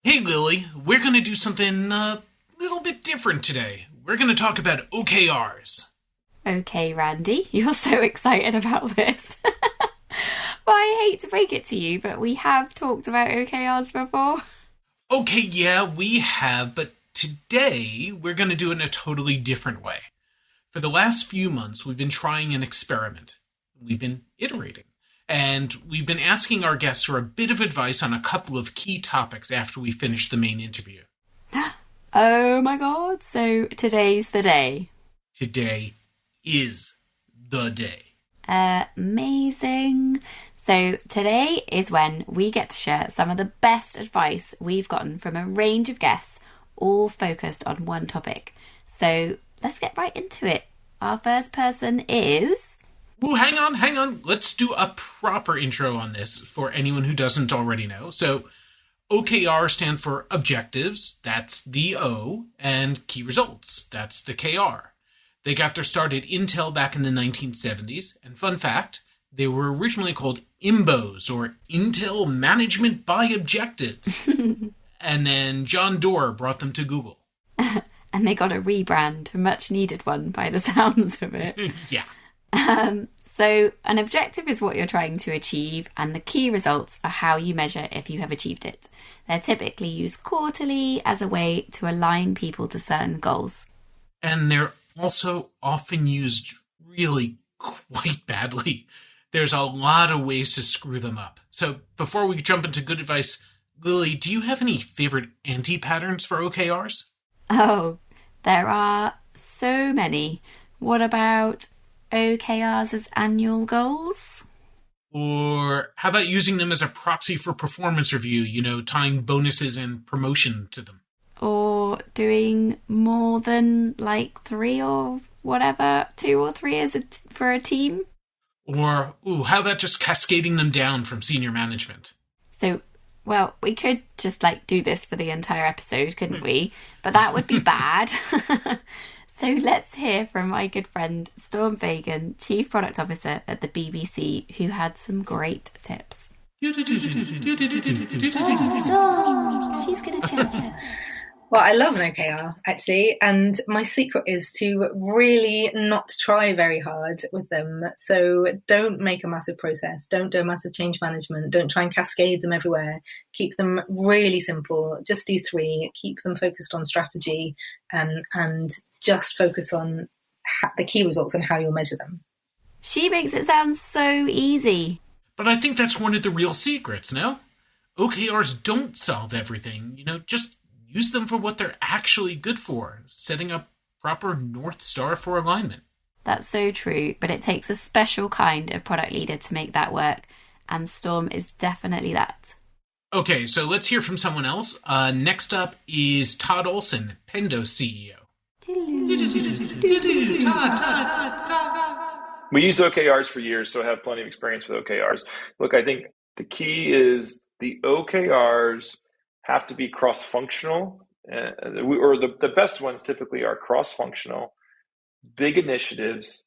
Hey Lily, we're going to do something a little bit different today. We're going to talk about OKRs. Okay, Randy, you're so excited about this. Well, I hate to break it to you, but we have talked about OKRs before. Okay, yeah, we have, but today we're going to do it in a totally different way. For the last few months, we've been trying an experiment. We've been iterating. And we've been asking our guests for a bit of advice on a couple of key topics after we finish the main interview. Oh my god, so today's the day. Today is the day. Amazing. So today is when we get to share some of the best advice we've gotten from a range of guests, all focused on one topic. So let's get right into it. Our first person is... Ooh, hang on. Let's do a proper intro on this for anyone who doesn't already know. So OKR stand for objectives, that's the O, and key results, that's the KR. They got their start at Intel back in the 1970s, and fun fact, they were originally called IMBOs, or Intel Management by Objectives. And then John Doerr brought them to Google. And they got a rebrand, a much needed one by the sounds of it. Yeah. So an objective is what you're trying to achieve, and the key results are how you measure if you have achieved it. They're typically used quarterly as a way to align people to certain goals. And they're also often used really quite badly. There's a lot of ways to screw them up. So before we jump into good advice, Lily, do you have any favorite anti-patterns for OKRs? Oh, there are so many. What about OKRs as annual goals? Or how about using them as a proxy for performance review, tying bonuses and promotion to them? Or doing more than like 3 or whatever, 2 or 3 for a team? Or, how about just cascading them down from senior management? So, well, we could just do this for the entire episode, couldn't we? But that would be bad. So let's hear from my good friend Storm Fagan, Chief Product Officer at the BBC, who had some great tips. Storm, she's going to chat. Well, I love an OKR, actually, and my secret is to really not try very hard with them. So don't make a massive process, don't do a massive change management, don't try and cascade them everywhere. Keep them really simple, just do 3, keep them focused on strategy, and just focus on the key results and how you'll measure them. She makes it sound so easy. But I think that's one of the real secrets, no? OKRs don't solve everything, just use them for what they're actually good for, setting up proper North Star for alignment. That's so true, but it takes a special kind of product leader to make that work, and Storm is definitely that. Okay, so let's hear from someone else. Next up is Todd Olson, Pendo CEO. We use OKRs for years, so I have plenty of experience with OKRs. Look, I think the key is the OKRs have to be cross-functional, or the best ones typically are cross-functional, big initiatives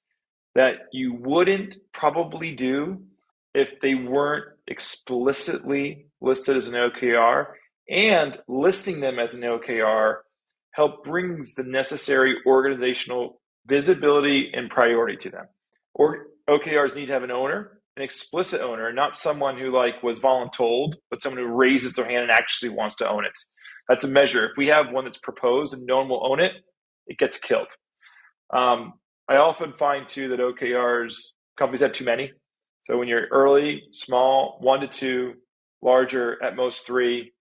that you wouldn't probably do if they weren't explicitly listed as an OKR, and listing them as an OKR brings the necessary organizational visibility and priority to them. Or OKRs need to have an owner, an explicit owner, not someone who was voluntold, but someone who raises their hand and actually wants to own it. That's a measure. If we have one that's proposed and no one will own it, it gets killed. I often find too that OKRs, companies have too many. So when you're early, small, 1 to 2, larger, at most 3,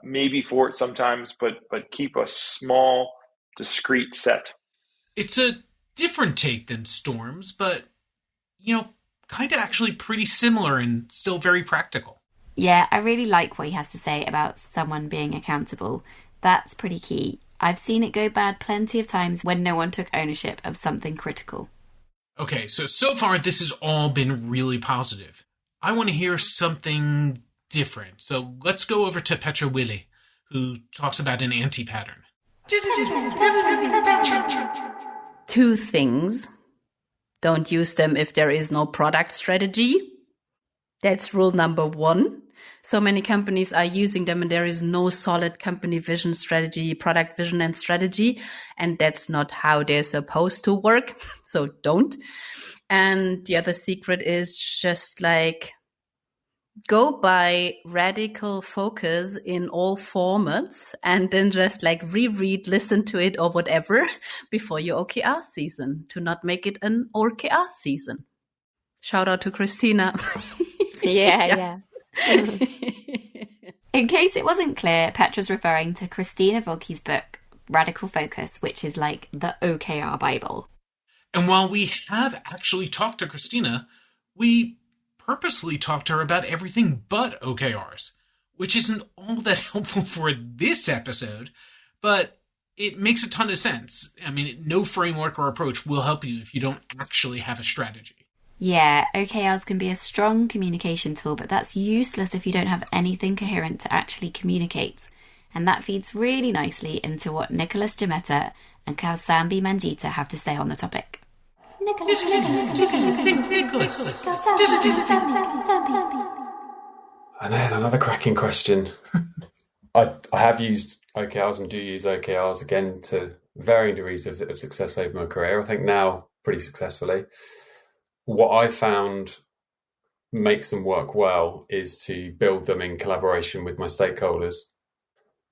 maybe 4 sometimes, but keep a small, discrete set. It's a different take than Storm's, but, kind of actually pretty similar and still very practical. Yeah, I really like what he has to say about someone being accountable. That's pretty key. I've seen it go bad plenty of times when no one took ownership of something critical. Okay, so far this has all been really positive. I want to hear something different. So let's go over to Petra Willi, who talks about an anti-pattern. 2 things. Don't use them if there is no product strategy. That's rule number 1. So many companies are using them and there is no solid company vision, strategy, product vision and strategy. And that's not how they're supposed to work. So don't. And the other secret is just like go by radical focus in all formats and then just like reread, listen to it or whatever before your OKR season to not make it an OKR season. Shout out to Christina. Yeah. In case it wasn't clear, Petra's referring to Christina Wilke's book, Radical Focus, which is like the OKR Bible. And while we have actually talked to Christina, we purposely talked to her about everything but OKRs, which isn't all that helpful for this episode, but it makes a ton of sense. I mean, no framework or approach will help you if you don't actually have a strategy. Yeah, OKRs can be a strong communication tool, but that's useless if you don't have anything coherent to actually communicate. And that feeds really nicely into what Nicholas Gemetta and Kausambi Manjita have to say on the topic. Nicholas. And I had another cracking question. I have used OKRs and do use OKRs again to varying degrees of success over my career. I think now pretty successfully. What I found makes them work well is to build them in collaboration with my stakeholders.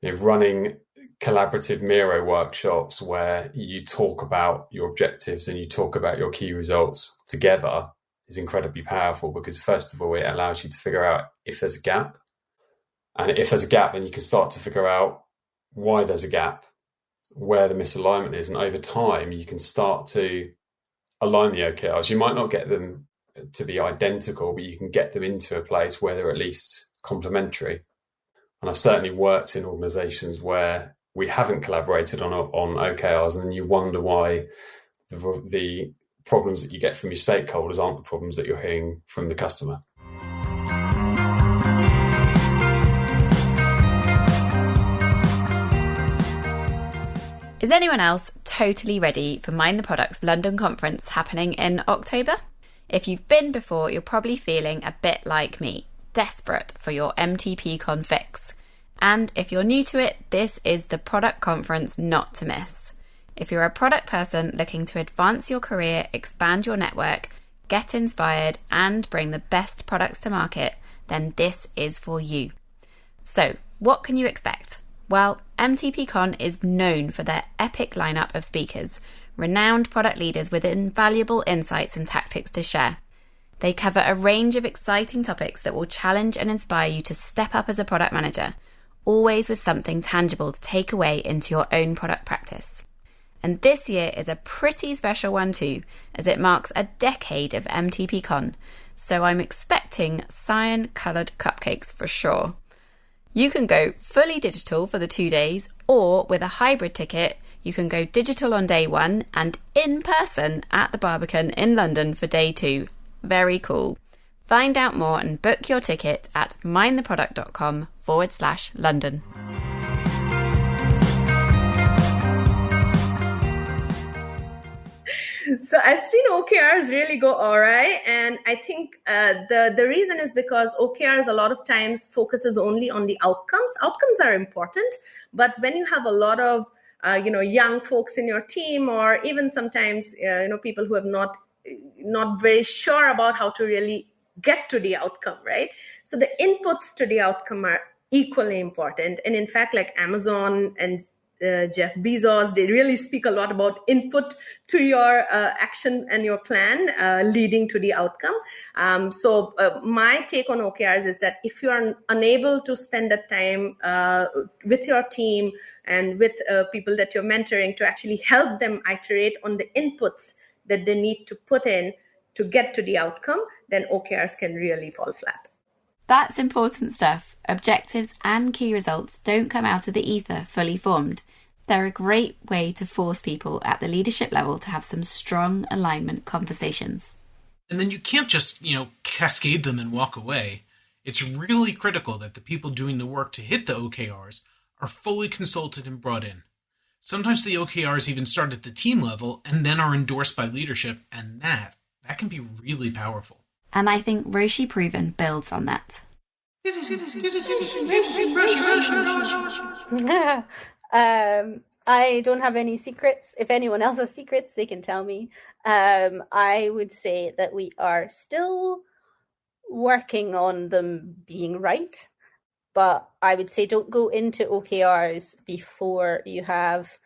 Running collaborative Miro workshops where you talk about your objectives and you talk about your key results together is incredibly powerful because, first of all, it allows you to figure out if there's a gap. And if there's a gap, then you can start to figure out why there's a gap, where the misalignment is. And over time, you can start to align the OKRs. You might not get them to be identical, but you can get them into a place where they're at least complementary. And I've certainly worked in organizations where we haven't collaborated on OKRs, and then you wonder why the problems that you get from your stakeholders aren't the problems that you're hearing from the customer. Is anyone else totally ready for Mind the Product's London conference happening in October? If you've been before, you're probably feeling a bit like me, desperate for your MTPCon fix. And if you're new to it, this is the product conference not to miss. If you're a product person looking to advance your career, expand your network, get inspired, and bring the best products to market, then this is for you. So, what can you expect? Well, MTPCon is known for their epic lineup of speakers, renowned product leaders with invaluable insights and tactics to share. They cover a range of exciting topics that will challenge and inspire you to step up as a product manager, always with something tangible to take away into your own product practice. And this year is a pretty special one too, as it marks a decade of MTPCon, so I'm expecting cyan-coloured cupcakes for sure. You can go fully digital for the 2 days, or with a hybrid ticket, you can go digital on day 1 and in person at the Barbican in London for day 2. Very cool. Find out more and book your ticket at mindtheproduct.com/London. So I've seen OKRs really go all right. And I think the reason is because OKRs a lot of times focuses only on the outcomes. Outcomes are important, but when you have a lot of, young folks in your team, or even sometimes, people who have not very sure about how to really get to the outcome, right? So the inputs to the outcome are equally important. And in fact, like Amazon and Jeff Bezos, they really speak a lot about input to your action and your plan leading to the outcome. So my take on OKRs is that if you are unable to spend that time with your team and with people that you're mentoring to actually help them iterate on the inputs that they need to put in to get to the outcome, then OKRs can really fall flat. That's important stuff. Objectives and key results don't come out of the ether fully formed. They're a great way to force people at the leadership level to have some strong alignment conversations. And then you can't just, cascade them and walk away. It's really critical that the people doing the work to hit the OKRs are fully consulted and brought in. Sometimes the OKRs even start at the team level and then are endorsed by leadership, and that can be really powerful. And I think Roshi Proven builds on that. I don't have any secrets. If anyone else has secrets, they can tell me. I would say that we are still working on them being right, but I would say don't go into OKRs before you have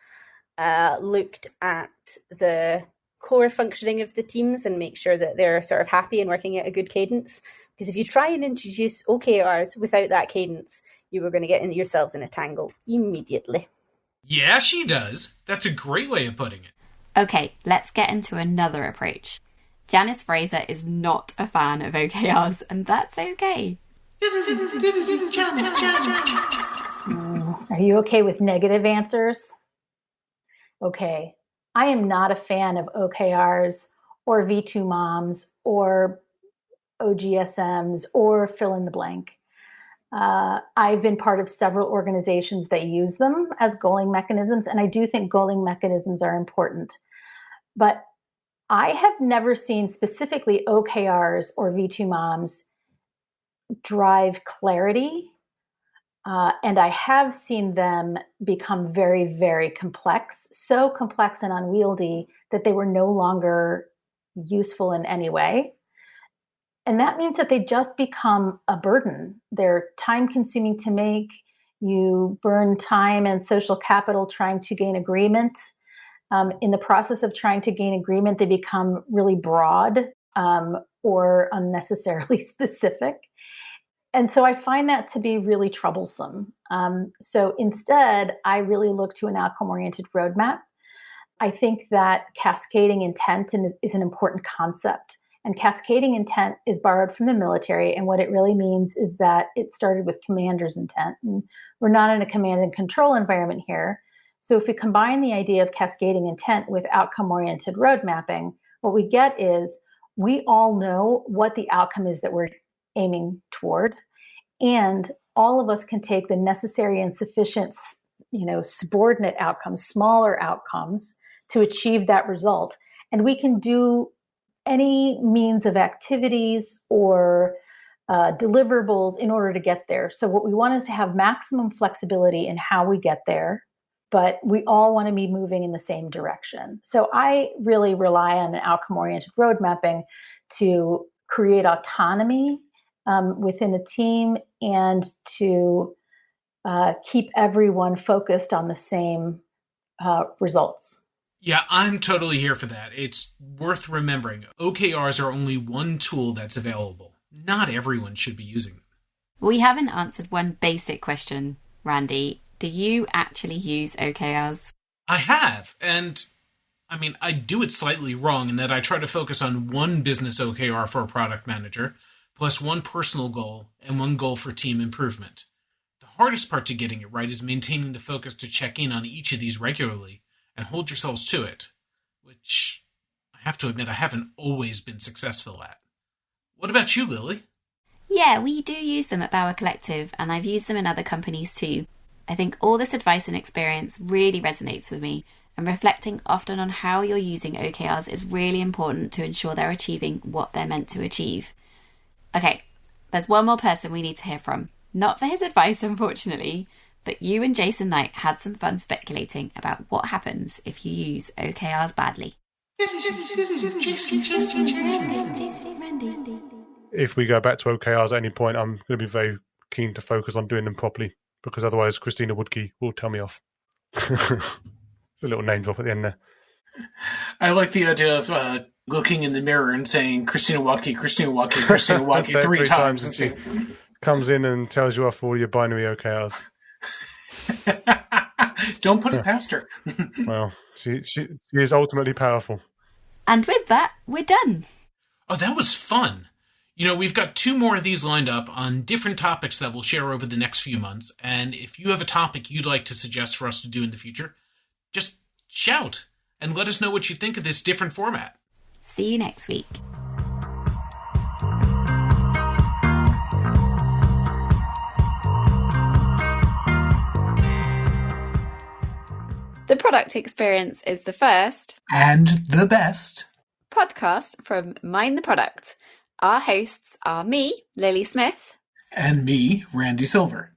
looked at the core functioning of the teams and make sure that they're sort of happy and working at a good cadence. Because if you try and introduce OKRs without that cadence, you are going to get yourselves in a tangle immediately. Yeah, she does. That's a great way of putting it. Okay, let's get into another approach. Janice Fraser is not a fan of OKRs, and that's okay. Are you okay with negative answers? Okay, I am not a fan of OKRs or V2 moms or OGSMs or fill in the blank. I've been part of several organizations that use them as goaling mechanisms, and I do think goaling mechanisms are important. But I have never seen specifically OKRs or V2 moms drive clarity, and I have seen them become very, very complex, so complex and unwieldy that they were no longer useful in any way. And that means that they just become a burden. They're time-consuming to make. You burn time and social capital trying to gain agreement. In the process of trying to gain agreement, they become really broad or unnecessarily specific. And so I find that to be really troublesome. So instead, I really look to an outcome-oriented roadmap. I think that cascading intent is an important concept. And cascading intent is borrowed from the military. And what it really means is that it started with commander's intent. And we're not in a command and control environment here. So if we combine the idea of cascading intent with outcome-oriented road mapping, what we get is we all know what the outcome is that we're aiming toward. And all of us can take the necessary and sufficient, subordinate outcomes, smaller outcomes to achieve that result. And we can do any means of activities or deliverables in order to get there. So what we want is to have maximum flexibility in how we get there, but we all want to be moving in the same direction. So I really rely on an outcome-oriented road mapping to create autonomy within a team and to keep everyone focused on the same results. Yeah, I'm totally here for that. It's worth remembering. OKRs are only one tool that's available. Not everyone should be using them. We haven't answered one basic question, Randy. Do you actually use OKRs? I have, and I do it slightly wrong in that I try to focus on one business OKR for a product manager, plus one personal goal and one goal for team improvement. The hardest part to getting it right is maintaining the focus to check in on each of these regularly and hold yourselves to it, which I have to admit I haven't always been successful at. What about you, Lily? Yeah, we do use them at Bauer Collective, and I've used them in other companies too. I think all this advice and experience really resonates with me, and reflecting often on how you're using OKRs is really important to ensure they're achieving what they're meant to achieve. Okay, there's one more person we need to hear from. Not for his advice, unfortunately, but you and Jason Knight had some fun speculating about what happens if you use OKRs badly. If we go back to OKRs at any point, I'm going to be very keen to focus on doing them properly, because otherwise Christina Woodkey will tell me off. It's a little name drop at the end there. I like the idea of looking in the mirror and saying, Christina Woodkey, Christina Woodkey, Christina Woodkey three times. And she comes in and tells you off all your binary OKRs. Don't put it past her. Well, she is ultimately powerful. And with that, we're done. Oh, that was fun. We've got 2 more of these lined up on different topics that we'll share over the next few months. And if you have a topic you'd like to suggest for us to do in the future, just shout and let us know what you think of this different format. See you next week. The Product Experience is the first and the best podcast from Mind the Product. Our hosts are me, Lily Smith, And me, Randy Silver.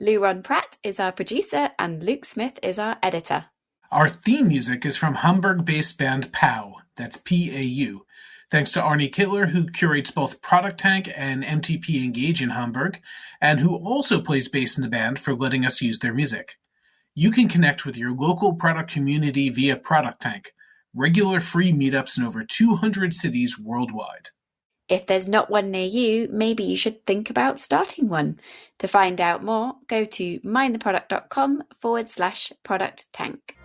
Lou Ron Pratt is our producer, and Luke Smith is our editor. Our theme music is from Hamburg-based band PAU, that's P-A-U. Thanks to Arnie Kittler, who curates both Product Tank and MTP Engage in Hamburg, and who also plays bass in the band, for letting us use their music. You can connect with your local product community via Product Tank, regular free meetups in over 200 cities worldwide. If there's not one near you, maybe you should think about starting one. To find out more, go to mindtheproduct.com/product tank.